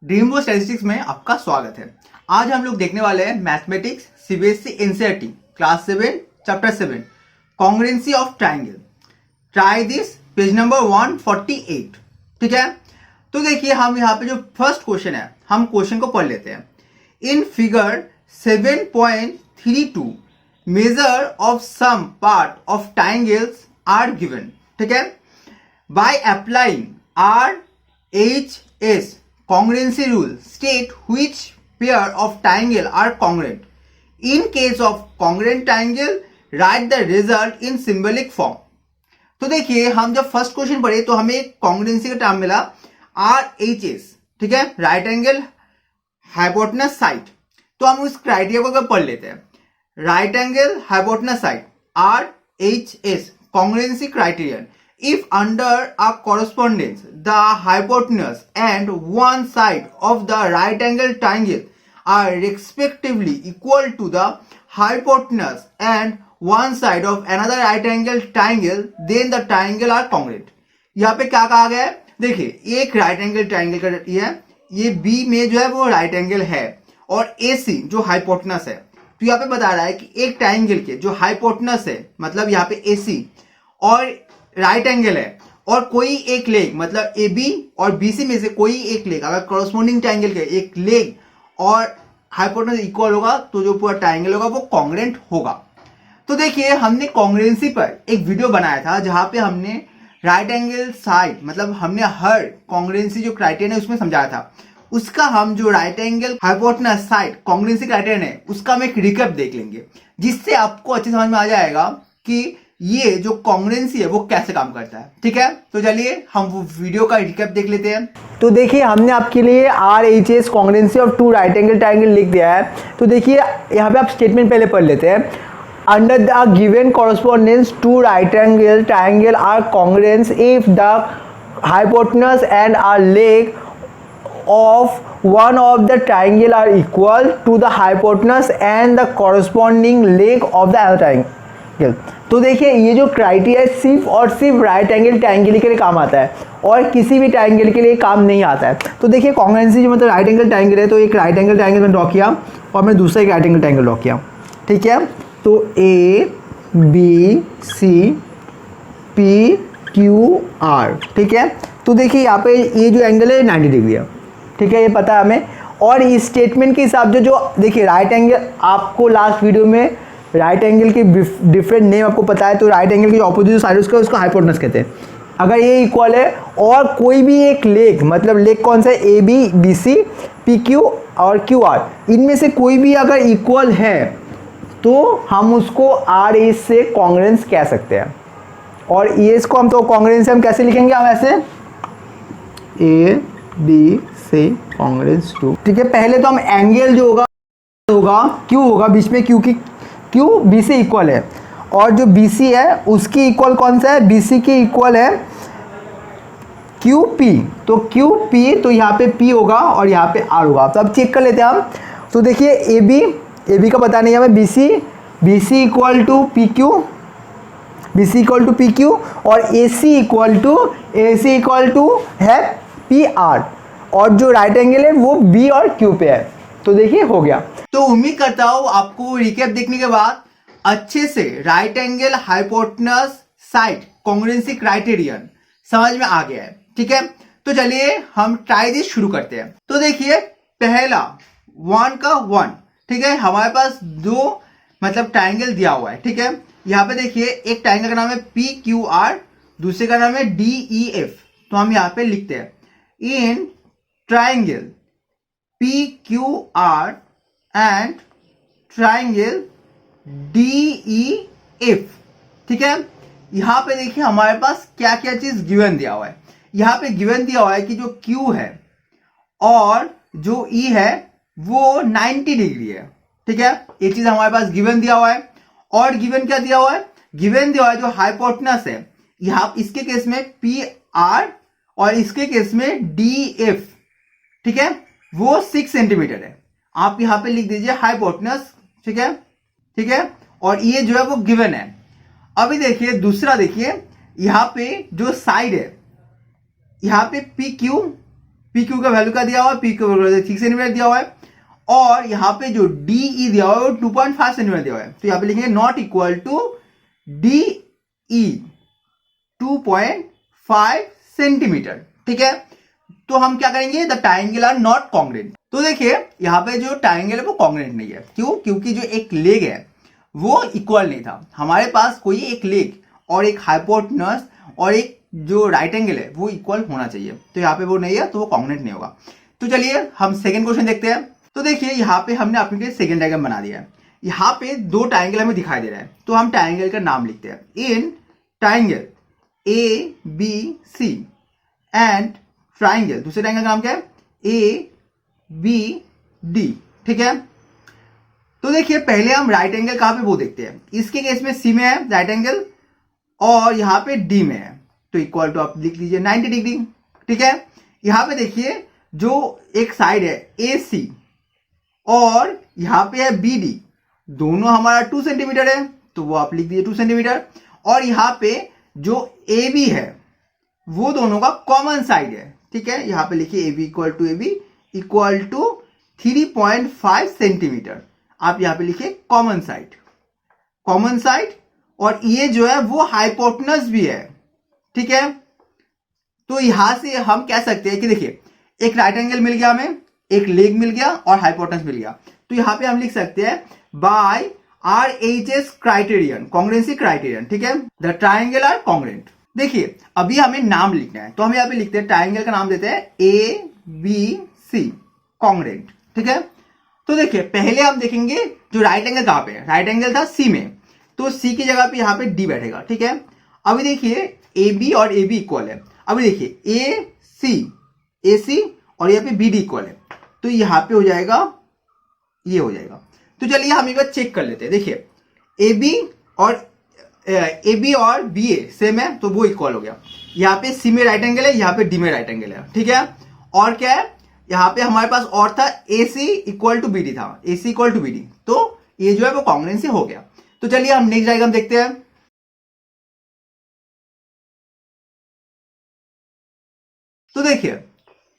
ड्रीमबो statistics में आपका स्वागत है। आज हम लोग देखने वाले हैं mathematics CBSE NCERT class 7 chapter 7 congruency of triangle. Try this page number 148। ठीक है, तो देखिए हम यहाँ पे जो फर्स्ट क्वेश्चन है हम क्वेश्चन को पढ़ लेते हैं। In figure 7.32 measure of some part of triangles are given. ठीक है, by applying R H S congruency rule state which pair of triangle are congruent. In case of congruent triangle, write the result in symbolic form. तो देखिए हम जब first question पढ़े तो हमें congruency का टर्म मिला RHS। ठीक है, राइट एंगल हाइपोटेनस साइड। तो हम उस क्राइटेरिया को पढ़ लेते हैं। Right angle hypotenuse side RHS congruency criterion. If under a correspondence the hypotenuse and one side of the right angle triangle are respectively equal to the hypotenuse and one side of another right angle triangle, then the triangle are congruent. यहाँ पे क्या कहा गया है, देखिए एक right angle triangle का ये बी में जो है वो राइट एंगल है और AC जो हाइपोटेनस है। तो यहाँ पे बता रहा है कि एक ट्राइंगल के जो हाइपोटेनस है मतलब यहाँ पे AC और राइट एंगल है और कोई एक लेग मतलब ए बी और BC में से कोई एक लेग अगर कॉरस्पॉन्डिंग ट्राइंगल के एक लेग और हाइपोटेनस इक्वल होगा तो जो पूरा ट्राइंगल होगा वो कॉन्ग्रुएंट होगा। तो देखिए हमने कॉन्ग्रुएंसी पर एक वीडियो बनाया था जहां पे हमने राइट एंगल साइड मतलब हमने हर कॉन्ग्रुएंसी जो क्राइटेरियन है उसमें समझाया था। उसका हम जो right angle hypotenuse side congruency criterion है उसका हम एक रिकैप देख लेंगे जिससे आपको अच्छे समझ में आ जाएगा कि ये जो कॉन्ग्रुएंसी है वो कैसे काम करता है। ठीक है, तो चलिए हम वो वीडियो का रिकैप देख लेते हैं। तो देखिए हमने आपके लिए RHS congruency of two right angle triangle लिख दिया है। तो देखिए यहाँ पे आप स्टेटमेंट पहले पढ़ लेते हैं। Under the given correspondence two right angle triangle are congruent if the hypotenuse and are leg of one of the triangle are equal to the hypotenuse and the corresponding leg of the other triangle। तो देखिए ये जो criteria सिर्फ और सिर्फ right angle triangle के लिए काम आता है और किसी भी ट्राइंगल के लिए काम नहीं आता है। तो देखिए कॉन्ग्रुएंसी जो मतलब राइट एंगल ट्राइंगल है तो एक राइट एंगल ट्राइंगल मैंने ड्रॉ किया और मैं दूसरा एक राइट एंगल ट्राइंगल ड्रॉ किया। ठीक है, तो ABCPQR। ठीक है, तो देखिए यहाँ पे ये जो एंगल है 90 डिग्री है। ठीक है, ये पता है हमें। और इस स्टेटमेंट के हिसाब से जो देखिए राइट एंगल आपको लास्ट वीडियो में राइट एंगल के डिफरेंट नेम आपको पता है। तो राइट एंगल की जो अपोजिट साइड उसका उसको हाइपोटेनस कहते हैं। अगर ये इक्वल है और कोई भी एक लेग मतलब लेग कौन सा है AB BC PQ और QR इनमें से कोई भी अगर इक्वल है तो हम उसको RS से कॉन्ग्रुएंस कह सकते हैं। और ES को हम तो कॉन्ग्रुएंस हम कैसे लिखेंगे, हम ऐसे ABC कॉन्ग्रुएंस टू। ठीक है, पहले तो हम एंगल जो होगा Q होगा, बीच में Q BC इक्वल है और जो BC है उसकी इक्वल कौन सा है, BC की इक्वल है QP। तो QP तो यहाँ पे P होगा और यहाँ पे R होगा। तो अब चेक कर लेते हैं हम। तो देखिए AB का पता नहीं हमें, BC इक्वल टू PQ और AC इक्वल टू है PR और जो राइट एंगल है वो B और Q पे है। तो देखिए हो गया। तो उम्मीद करता हूं आपको रिकैप देखने के बाद अच्छे से right angle hypotenuse side congruency criterion समझ में आ गया है। ठीक है, तो चलिए हम ट्राई दिस शुरू करते हैं। तो देखिए पहला 1 का 1। ठीक है, हमारे पास दो मतलब ट्राइंगल दिया हुआ है। ठीक है, यहाँ पे देखिए एक ट्राइंगल का नाम है PQR, दूसरे का नाम है DEF। तो हम यहाँ पे लिखते हैं in triangle PQR and triangle DEF। ठीक है, यहां पे देखिए हमारे पास क्या क्या चीज गिवन दिया हुआ है। यहां पे गिवन दिया हुआ है कि जो Q है और जो E है वो 90 डिग्री है। ठीक है, ये चीज हमारे पास गिवन दिया हुआ है। और गिवन क्या दिया हुआ है, गिवन दिया हुआ है जो हाइपोटेनस है यहां इसके केस में PR और इसके केस में DF। ठीक है, वो 6 सेंटीमीटर है। आप यहां पे लिख दीजिए हाइपोटेनस। ठीक है, और ये जो है वो गिवन है। अभी देखिए दूसरा, देखिए यहां पे जो साइड है यहां पे PQ पी क्यू का वैल्यू का दिया हुआ है, पी क्यू का वैल्यू 6 सेंटीमीटर दिया हुआ है, और यहाँ पे जो डी ई दिया हुआ है वो 2.5 सेंटीमीटर दिया हुआ है, तो यहाँ पे लिखेंगे not equal to D E 2.5 centimetre. ठीक है, तो हम क्या करेंगे, the triangle are not congruent. तो देखिए यहाँ पे जो ट्रायंगल है वो कॉन्ग्रुएंट नहीं है। क्यों? क्योंकि जो एक लेग है वो इक्वल नहीं था। हमारे पास कोई एक लेग और एक हाइपोटेनस और एक जो राइट एंगल है वो इक्वल होना चाहिए, तो यहाँ पे वो नहीं है, तो वो कॉन्ग्रुएंट नहीं होगा। तो चलिए हम सेकंड क्वेश्चन देखते हैं। तो देखिए यहाँ पे हमने अपने सेकंड डायग्राम बना दिया है। यहाँ पे दो ट्रायंगल हमें दिखाई दे रहा है, तो हम ट्रायंगल का नाम लिखते हैं। In triangle A B C and triangle, दूसरे ट्रायंगल का नाम क्या है, ए बी डी। ठीक है, तो देखिए पहले हम राइट एंगल कहां पे वो देखते हैं। इसके केस में सी में है राइट एंगल और यहाँ पे डी में है, तो इक्वल टू आप लिख लीजिए 90 डिग्री। ठीक है, यहाँ पे देखिए जो एक साइड है ए सी और यहाँ पे है बी डी, दोनों हमारा 2 सेंटीमीटर है, तो वो आप लिख दीजिए 2 सेंटीमीटर। और यहाँ पे जो ए बी है वो दोनों का कॉमन साइड है। ठीक है, यहाँ पे लिखिए A B equal to 3.5 centimetre. आप यहाँ पे लिखिए कॉमन साइड, और ये जो है वो हाइपोटेनस भी है। ठीक है, तो यहां से हम कह सकते हैं कि देखिए एक राइट एंगल मिल गया हमें, एक लेग मिल गया और हाइपोटेनस मिल गया, तो यहाँ पे हम लिख सकते हैं by RHS criterion, congruency criterion. ठीक है, द ट्रायंगल आर कॉन्ग्रुएंट। देखिए अभी हमें नाम लिखना है, तो हम यहाँ पे लिखते हैं ट्रायंगल का नाम देते हैं ABC कॉन्ग्रुएंट। ठीक है, तो देखिए पहले हम देखेंगे जो राइट एंगल कहां पे है। राइट एंगल था सी में, तो सी की जगह पे यहाँ पे डी बैठेगा। ठीक है, अभी देखिए ए बी और ए बी इक्वल है। अभी देखिए ए सी और यहाँ पे बी डी इक्वल है, तो यहाँ पे हो जाएगा, ये हो जाएगा। तो चलिए हम एक बार चेक कर लेते हैं। देखिए ए बी और बी ए सेम है, तो वो इक्वल हो गया। यहाँ पे सी में राइट एंगल है, यहाँ पे डी में राइट एंगल है। ठीक है, और क्या है, यहाँ पे हमारे पास और था ए सी इक्वल टू बी डी था, ए सी इक्वल टू बी डी, तो ये जो है वो कॉन्ग्रुएंसी हो गया। तो चलिए हम नेक्स्ट डायग्राम देखते हैं। तो देखिए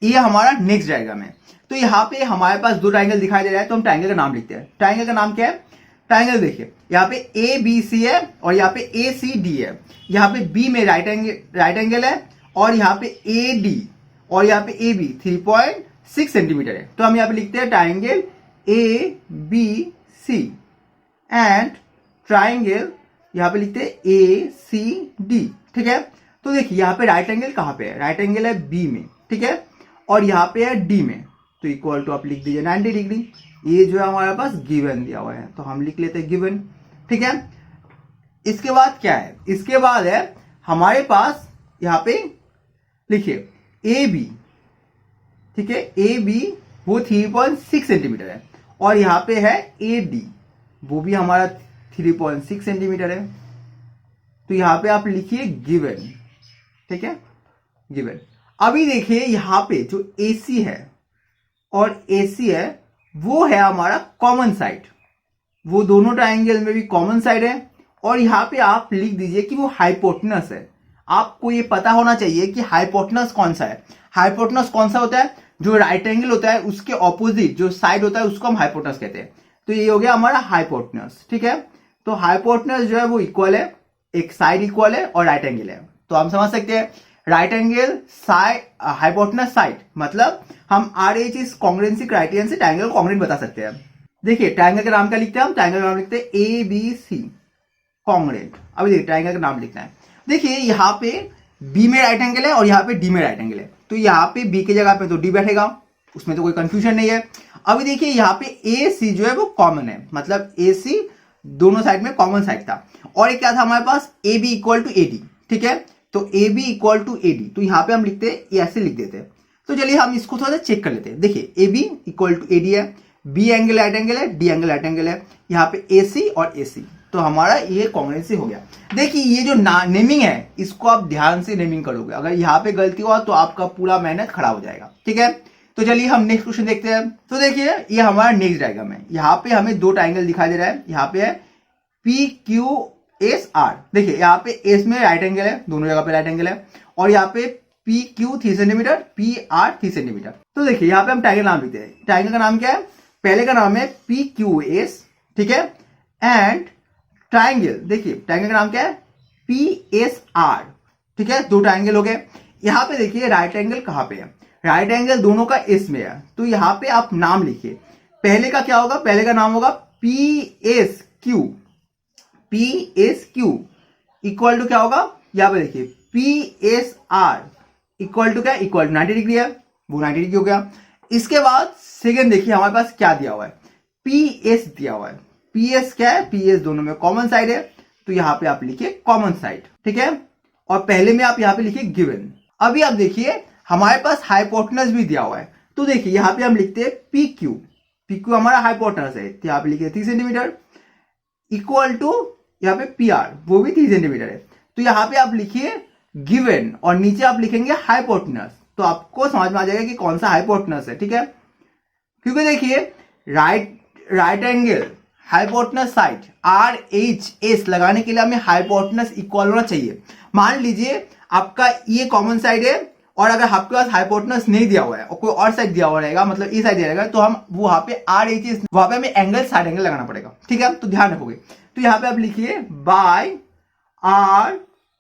ये हमारा नेक्स्ट डायग्राम है। तो यहाँ पे हमारे पास दो ट्रायंगल दिखाई दे रहा है, तो हम ट्रायंगल का नाम लिखते हैं। ट्रायंगल का नाम क्या है, ट्रायंगल देखिए यहाँ पे ए बी सी है और यहाँ पे ए सी डी है। यहाँ पे बी में राइट एंगल है और यहाँ पे ए डी और यहाँ पे ए बी 3.6 सेंटीमीटर है, तो हम यहाँ पे लिखते हैं triangle A B C and triangle यहाँ पे लिखते हैं ए सी डी। ठीक है, तो देखिए यहाँ पे राइट एंगल कहाँ पे है, राइट एंगल है बी में। ठीक है, और यहाँ पे है डी में, तो इक्वल टू आप लिख दीजिए 90 डिग्री। ये जो है हमारे पास गिवन दिया हुआ है, तो हम लिख लेते हैं गिवन। ठीक है, इसके बाद क्या है, इसके बाद है हमारे पास यहाँ पे लिखिए ए बी। ठीक है, ए बी वो 3.6 सेंटीमीटर है और यहाँ पे है ए डी, वो भी हमारा 3.6 सेंटीमीटर है, तो यहाँ पे आप लिखिए गिवन। ठीक है, गिवन। अभी देखिए यहाँ पे जो AC है और AC है वो है हमारा कॉमन साइड, वो दोनों ट्रायंगल में भी कॉमन साइड है, और यहाँ पे आप लिख दीजिए कि वो हाइपोटेनस है। आपको ये पता होना चाहिए कि हाइपोटेनस कौन सा है। हाइपोटेनस कौन सा होता है, जो राइट एंगल होता है उसके ऑपोजिट जो साइड होता है उसको हम हाइपोटेनस कहते हैं। तो ये हो गया हमारा हाइपोटेनस। ठीक है, तो हाइपोटेनस जो है वो इक्वल है, एक साइड इक्वल है और राइट एंगल है, तो हम समझ सकते हैं right angle side hypotenuse side, मतलब हम RHS कॉन्ग्रुएंसी क्राइटेरियन से ट्रायंगल कॉन्ग्रुएंट बता सकते हैं। देखिए ट्रायंगल का नाम क्या लिखते हैं हम, ट्रायंगल का नाम लिखते हैं ABC कॉन्ग्रुएंट। अभी देखिए ट्रायंगल का नाम लिखना है। देखिए यहाँ पे B में राइट एंगल है और यहाँ पे D में राइट एंगल है, तो यहाँ पे B की जगह पे तो D बैठेगा, उसमें तो कोई कंफ्यूजन नहीं है। अभी देखिए यहाँ पे AC जो है वो कॉमन है, मतलब AC दोनों साइड में कॉमन साइड था, और एक क्या था हमारे पास AB इक्वल टू AD। ठीक है, तो AB इक्वल टू AD, तो यहाँ पे हम लिखते हैं ऐसे लिख देते हैं। तो चलिए हम इसको थोड़ा सा चेक कर लेते हैं। देखिए AB इक्वल टू AD है, B एंगल राइट एंगल है, D एंगल राइट एंगल है, यहाँ पे AC और AC, तो हमारा ये कॉन्ग्रुएंसी हो गया। देखिए ये जो नेमिंग है इसको आप ध्यान से नेमिंग करोगे, अगर यहाँ पे गलती हुआ तो आपका पूरा मेहनत खराब हो जाएगा। ठीक है, तो चलिए हम नेक्स्ट क्वेश्चन देखते हैं। तो देखिए ये हमारा नेक्स्ट डायग्राम है। यहाँ पे हमें दो ट्रायंगल दिखाई दे रहा है, यहाँ पे है PQSR। देखिए यहाँ पे एस में राइट एंगल है, दोनों जगह पे राइट एंगल है, और यहाँ पे P Q 3 centimetre, P R 3 centimetre. तो देखिए यहाँ पे हम ट्रायंगल नाम लिखते हैं। ट्रायंगल का नाम क्या है? पहले का नाम है पी क्यू एस, ठीक है, एंड ट्रायंगल, देखिए ट्रायंगल का नाम क्या है? पी एस आर, ठीक है, दो ट्रायंगल हो गए। यहाँ पे देखिए राइट एंगल कहाँ पे है? राइट एंगल दोनों का इस में है, तो यहाँ पे आप नाम लिखिए। पहले का क्या होगा? पहले का नाम होगा P S Q, P S Q equal to क्या होगा? यहाँ पे देखिए P S R equal to क्या? इक्वल टू 90 डिग्री है, वो 90 डिग्री हो गया। इसके बाद सेकेंड देखिए हमारे पास क्या दिया हुआ है? पी एस दिया हुआ है। पी एस क्या है? पी एस दोनों में कॉमन साइड है, तो यहाँ पे आप लिखिए कॉमन साइड, ठीक है, और पहले में आप यहाँ पे लिखिए गिवन। अभी आप देखिए हमारे पास हाइपोटेनस भी दिया हुआ है, तो देखिए यहाँ पे हम लिखते हैं पी क्यू, पी क्यू हमारा हाइपोटेनस है, तो यहाँ पे लिखिए 3 सेंटीमीटर इक्वल टू यहाँ पे पी आर, वो भी 3 सेंटीमीटर है, तो यहाँ पे आप लिखिए गिवन और नीचे आप लिखेंगे हाइपोटेनस, तो आपको समझ में आ जाएगा कि कौन सा हाइपोटेनस है, ठीक है। क्योंकि देखिए right angle hypotenuse side are H S लगाने के लिए हमें हाइपोटेनस इक्वल होना चाहिए। मान लीजिए आपका ये कॉमन साइड है और अगर आपके पास हाइपोटेनस नहीं दिया हुआ है और कोई और साइड दिया हुआ रहेगा, मतलब ये साइड दिया रहेगा, तो हम वहां पे आर एच एस, वहां पे हमें एंगल साइड एंगल लगाना पड़ेगा, ठीक है, तो ध्यान रखोगे। तो यहाँ पे आप लिखिए by R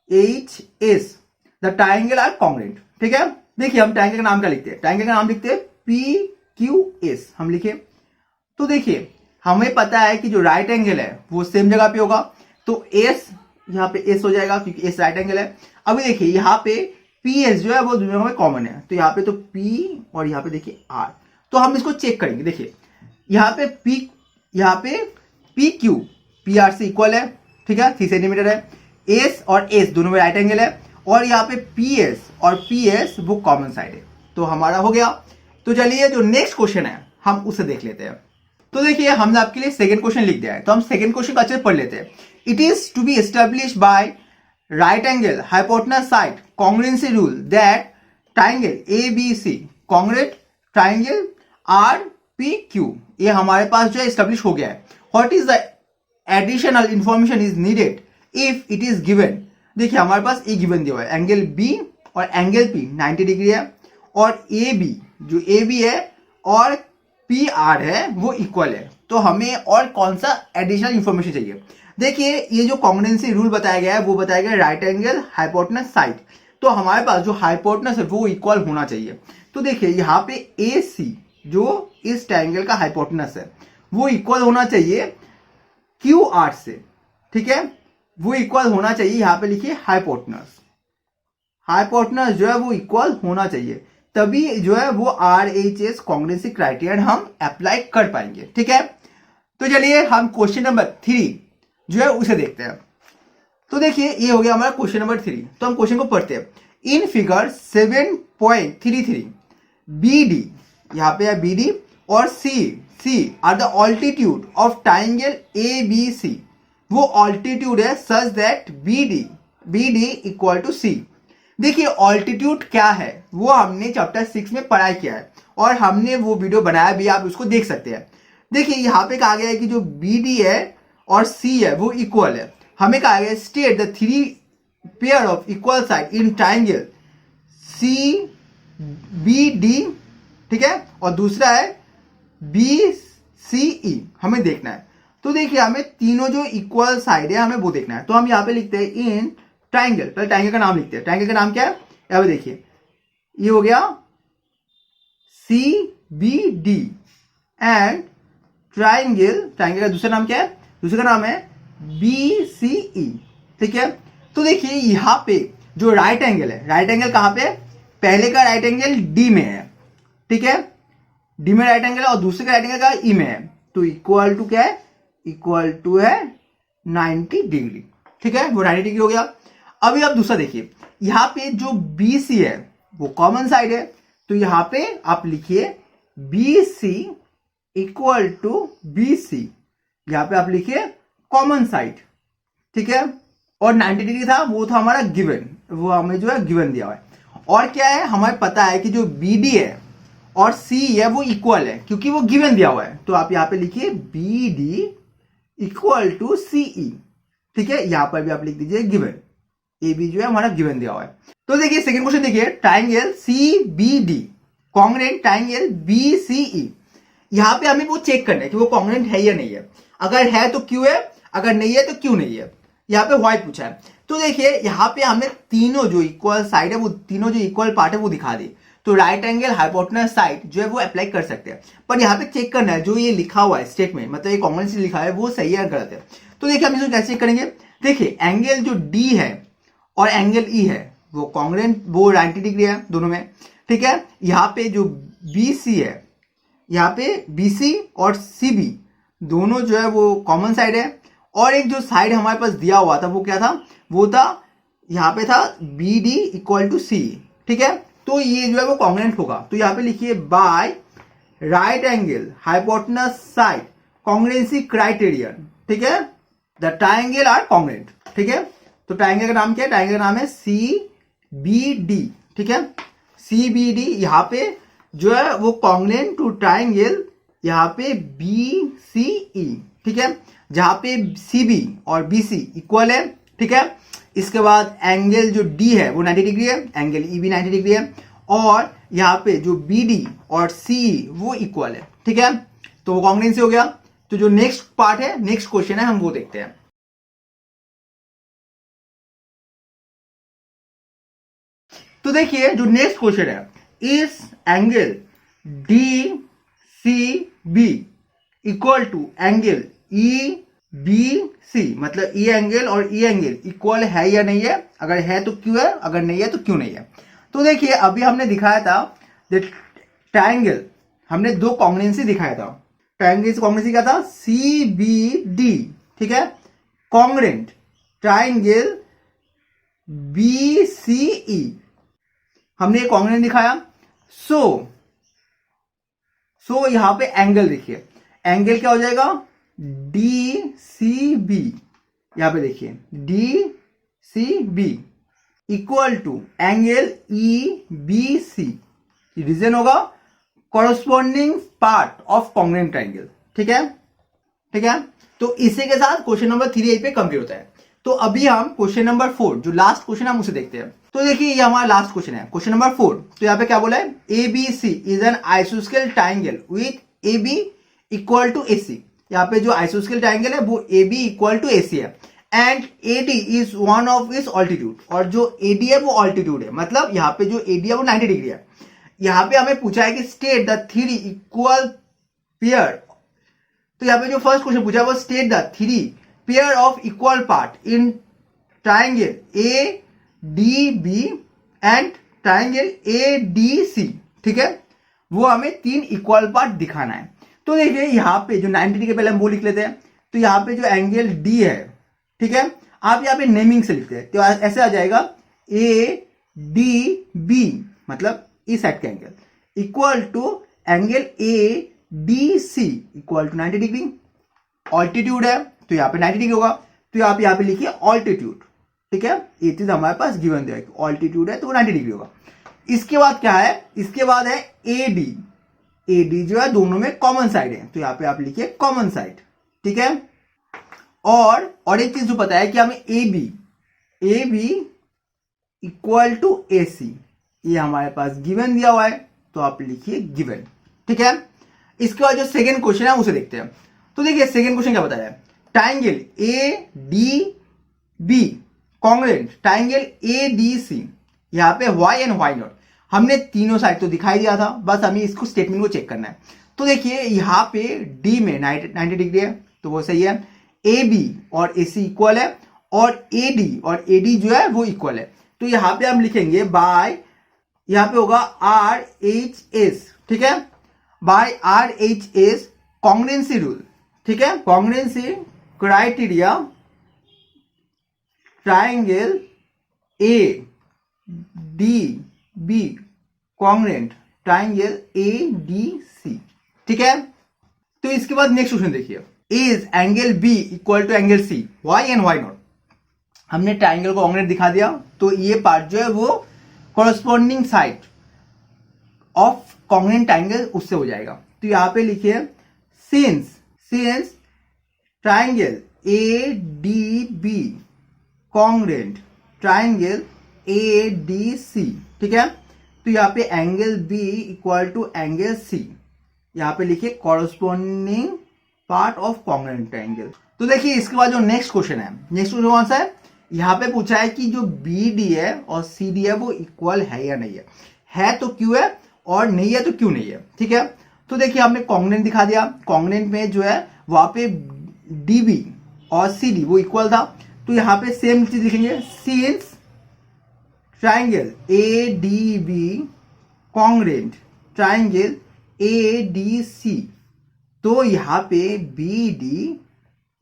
H S the triangle are congruent, ठीक है। देखिए हम ट्राइंगल का नाम क्या लिखते हैं? ट्राइंगल का नाम लिखते हैं पी क्यू एस, हम लिखे। तो देखिए हमें पता है कि जो राइट एंगल है वो सेम जगह पे होगा, तो एस यहाँ पे एस हो जाएगा क्योंकि एस राइट एंगल है। अभी देखिए यहाँ पे पी एस जो है वो दोनों में कॉमन है, तो यहाँ पे तो पी और यहाँ पे देखिए आर, तो हम इसको चेक करेंगे। देखिए यहाँ पे पी क्यू पी आर से इक्वल है, ठीक है, 3 सेंटीमीटर है। एस और एस दोनों में राइट एंगल है, और यहाँ पे पी एस और पी एस वो कॉमन साइड है, तो हमारा हो गया। तो चलिए जो नेक्स्ट क्वेश्चन है हम उसे देख लेते हैं। तो देखिए हमने आपके लिए सेकंड क्वेश्चन लिख दिया है, तो हम सेकंड क्वेश्चन को अच्छे से पढ़ लेते हैं। It is to be establish by right angle hypotenuse side congruency rule that triangle A B C congruent triangle R P Q, ये हमारे पास जो है एस्टेब्लिश हो गया है। What is the additional information is needed if it is given? देखिए हमारे पास ए गिवन दिया हुआ है, एंगल बी और एंगल पी 90 डिग्री है, और ए बी जो ए बी है और पी आर है वो इक्वल है, तो हमें और कौन सा एडिशनल इंफॉर्मेशन चाहिए? देखिए ये जो कॉन्ग्रुएंसी रूल बताया गया है वो बताया गया है राइट एंगल हाइपोटेनस साइड, तो हमारे पास जो हाइपोटेनस है वो इक्वल होना चाहिए। तो देखिए यहाँ पे ए सी जो इस ट्रायंगल का हाइपोटेनस है वो इक्वल होना चाहिए क्यू आर से, ठीक है, वो इक्वल होना चाहिए। यहाँ पे लिखिए हाइपोटेनस, हाइपोटेनस जो है वो इक्वल होना चाहिए, तभी जो है वो are H S congruency criterion हम अप्लाई कर पाएंगे, ठीक है। तो चलिए हम क्वेश्चन नंबर 3 जो है उसे देखते हैं। तो देखिए ये हो गया हमारा क्वेश्चन नंबर 3, तो हम क्वेश्चन को पढ़ते हैं। इन फिगर 7.33 बी डी, यहाँ पे है बी डी और C R the altitude of triangle A B C, वो ऑल्टीट्यूड है such that B D equal to C. देखिए ऑल्टीट्यूड क्या है वो हमने चैप्टर 6 में पढ़ाई किया है और हमने वो वीडियो बनाया भी, आप उसको देख सकते हैं। देखिए यहाँ पे कहा गया है कि जो बी डी है और सी है वो इक्वल है। हमें कहा गया state the 3 pair of equal side in triangle C B D, ठीक है, और दूसरा है बी सी ई, हमें देखना है। तो देखिए हमें तीनों जो इक्वल साइड है हमें वो देखना है, तो हम यहाँ पे लिखते हैं इन ट्राइंगल, पहले ट्राइंगल का नाम लिखते हैं। ट्राइंगल का नाम क्या है? यहाँ पे देखिए ये हो गया C B D and triangle का दूसरा नाम क्या है? दूसरा नाम है बी सी ई, ठीक है। तो देखिए यहाँ पे जो राइट एंगल है, राइट एंगल कहाँ पे? पहले का राइट एंगल डी में है, ठीक है, डी में राइट एंगल है, और दूसरे का राइट एंगल का ई में है, तो इक्वल टू क्या है? इक्वल टू है 90 डिग्री, ठीक है, वो 90 डिग्री हो गया। अभी आप दूसरा देखिए, यहाँ पे जो बी सी है वो कॉमन साइड है, तो यहाँ पे आप लिखिए B C equal to B C, यहाँ पे आप लिखिए कॉमन साइड, ठीक है, और 90 डिग्री था वो था हमारा गिवन, वो हमें जो है गिवन दिया हुआ है। और क्या है, हमें पता है कि जो बी डी है और सी है वो इक्वल है क्योंकि वो गिवन दिया हुआ है, तो आप यहाँ पे लिखिए बी डी इक्वल टू सी ई, ठीक है, यहाँ पर भी आप लिख दीजिए गिवन, ए बी जो है हमारा गिवन दिया हुआ है। तो देखिए सेकंड क्वेश्चन देखिए, triangle C B D congruent triangle B C E. यहाँ पे हमें वो चेक करना है कि वो कॉन्ग्रेंट है या नहीं है, अगर है तो क्यों है, अगर नहीं है तो क्यों नहीं है। यहाँ पे वाई पूछा है। तो देखिए यहाँ पे हमें तीनों जो इक्वल साइड है, वो तीनों जो इक्वल पार्ट है वो दिखा दी, तो राइट एंगल हाइपोटेनस साइड जो है वो अप्लाई कर सकते हैं। पर यहाँ पे चेक करना है जो ये लिखा हुआ है स्टेटमेंट, मतलब ये कॉन्ग्रेंसी लिखा है वो सही है या गलत है। तो देखिए हम इसको कैसे चेक करेंगे, देखिए एंगल जो डी है और एंगल ई है वो कॉन्ग्रेंट, वो 90 डिग्री है दोनों में, ठीक है। यहाँ पे जो बी सी है, यहाँ पे बी सी और सी बी दोनों जो है वो कॉमन साइड है, और एक जो साइड हमारे पास दिया हुआ था वो क्या था, वो था यहाँ पे था बी डी इक्वल टू सी, ठीक है। तो ये जो है वो कॉन्ग्रेंट होगा। तो यहाँ पे लिखिए by right angle hypotenuse side congruency criterion, ठीक है, द ट्राइंगल आर कॉन्ग्रेंट, ठीक है। तो ट्राइंगल का नाम क्या है, ट्राइंगल का नाम है सी बी डी, ठीक है। सी बी डी यहाँ पे जो है वो कॉन्ग्रेंट टू ट्राइंगल यहाँ पे बी सी ई, ठीक है, जहां पे सी बी और बी सी इक्वल है, ठीक है। इसके बाद एंगल जो डी है वो 90 डिग्री है, एंगल ई भी 90 डिग्री है, और यहाँ पे जो बी डी और सी वो इक्वल है, ठीक है। तो वो कॉन्ग्रेंसी हो गया। तो जो नेक्स्ट पार्ट है, नेक्स्ट क्वेश्चन है, हम वो देखते हैं। तो देखिए जो नेक्स्ट क्वेश्चन है, इस angle D C B equal to angle E B C, मतलब ई एंगल और ई एंगल इक्वल है या नहीं है, अगर है तो क्यों है, अगर नहीं है तो क्यों नहीं है। तो देखिए अभी हमने दिखाया था ट्राइंगल, हमने दो कॉन्ग्रेंसी दिखाया था। ट्राइंगल कॉन्ग्रेंसी क्या था, सी बी डी, ठीक है, कॉन्ग्रेंट ट्राइंगल बी सी ई, हमने कॉन्ग्रेंट दिखाया। सो यहां पे एंगल देखिए, एंगल क्या हो जाएगा, डी सी बी, यहां पे देखिए D C B equal to angle E B C, reason होगा corresponding part of congruent triangle, ठीक है, ठीक है। तो इसी के साथ क्वेश्चन नंबर 3 यहीं पे कंप्लीट होता है। तो अभी हम क्वेश्चन नंबर 4 जो लास्ट क्वेश्चन हम उसे देखते हैं। तो देखिए ये हमारा लास्ट क्वेश्चन है, क्वेश्चन नंबर 4। तो यहाँ पे क्या बोला है, A B C is an आइसोस्केल triangle with A B equal to A C. यहाँ पे जो आइसोस्केल ट्राइंगल है वो A B equal to A C है, and A D is one of its altitude, और जो ए डी है वो ऑल्टीट्यूड है, मतलब यहाँ पे जो ए डी है वो 90 डिग्री है। यहाँ पे हमें पूछा है कि state the three equal pair, तो यहाँ पे जो फर्स्ट क्वेश्चन पूछा है वो state the three pair of equal part in triangle A D B and triangle A D C, ठीक है, वो हमें 3 इक्वल पार्ट दिखाना है। तो देखिए यहाँ पे जो 90 डिग्री पहले हम वो लिख लेते हैं। तो यहाँ पे जो एंगल डी है, ठीक है, आप यहाँ पे नेमिंग से लिखते हैं, तो ऐसे आ जाएगा ए डी बी, मतलब इस साइड का angle equal to angle A D C equal to 90 degree. Altitude है तो यहाँ पे 90 डिग्री होगा, तो आप यहाँ पे लिखिए ऑल्टीट्यूड, ठीक है, ये चीज हमारे पास गिवन दिया है, ऑल्टीट्यूड है तो वो 90 डिग्री होगा। इसके बाद क्या है, इसके बाद है ए डी, ए डी जो है दोनों में कॉमन साइड है, तो यहाँ पे आप लिखिए कॉमन साइड, ठीक है। और एक चीज जो पता है कि हमें ए बी इक्वल टू ए सी, ये हमारे पास गिवन दिया हुआ है, तो आप लिखिए गिवन, ठीक है। इसके बाद जो सेकंड क्वेश्चन है उसे देखते हैं। तो देखिए सेकंड क्वेश्चन क्या बताया है, triangle A D B congruent triangle A D C, यहाँ पे वाई एंड वाई नॉट, हमने तीनों साइड तो दिखाई दिया था, बस हमें इसको स्टेटमेंट को चेक करना है। तो देखिए यहाँ पे डी में 90 डिग्री है तो वो सही है, ए बी और ए सी इक्वल है, और ए डी जो है वो इक्वल है। तो यहाँ पे हम लिखेंगे बाय, यहाँ पे होगा आर एच एस, ठीक है, by R H S congruency rule, ठीक है, congruency criteria triangle A D B congruent triangle A D C, ठीक है। तो इसके बाद नेक्स्ट क्वेश्चन देखिए, is angle B equal to angle C, why and why not, हमने ट्राइंगल को कॉन्ग्रेंट दिखा दिया, तो ये पार्ट जो है वो corresponding side of congruent triangle उससे हो जाएगा। तो यहां पे लिखिए since triangle A D B congruent triangle A D C, ठीक है। तो यहाँ पे angle B equal to angle C, यहाँ पे लिखिए corresponding part of congruent triangle. तो देखिए इसके बाद जो नेक्स्ट क्वेश्चन है, नेक्स्ट क्वेश्चन कौन सा है, यहाँ पे पूछा है कि जो बी डी है और सी डी है वो इक्वल है या नहीं है तो क्यों है और नहीं है तो क्यों नहीं है, ठीक है। तो देखिए हमने कॉन्ग्रुएंट दिखा दिया, कॉन्ग्रुएंट में जो है वहां पे डी बी और सी डी वो इक्वल था, तो यहाँ पे सेम चीज लिखेंगे, since triangle A D B congruent triangle A D C, तो यहाँ पे B D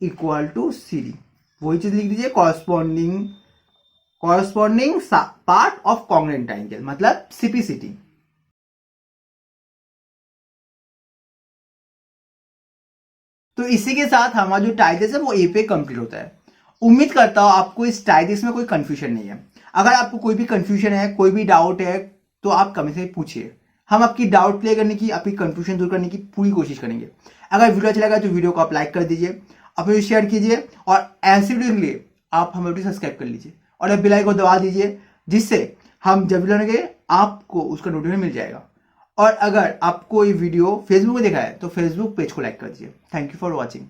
equal to C D, वही चीज लिख दीजिए, corresponding part of congruent triangle, मतलब सीपीसीटी। तो इसी के साथ हमारा जो टाइटिस है वो ए पे कंप्लीट होता है। उम्मीद करता हूं आपको इस टाइटिस में कोई कंफ्यूजन नहीं है। अगर आपको कोई भी कंफ्यूजन है, कोई भी डाउट है, तो आप कमेंट में पूछिए, हम आपकी डाउट क्लियर करने की, आपकी कंफ्यूजन दूर करने की पूरी कोशिश करेंगे। अगर वीडियो अच्छा लगा तो वीडियो को आप लाइक कर दीजिए, अपने शेयर कीजिए, और ऐसे वीडियो के लिए आप हमें वीडियो सब्सक्राइब कर लीजिए और बेल आइकन को दबा दीजिए, जिससे हम जब वीडियो लेंगे आपको उसका नोटिफिकेशन मिल जाएगा। और अगर आपको ये वीडियो फेसबुक में देखा है तो फेसबुक पेज को लाइक कर दीजिए। Thank you for watching.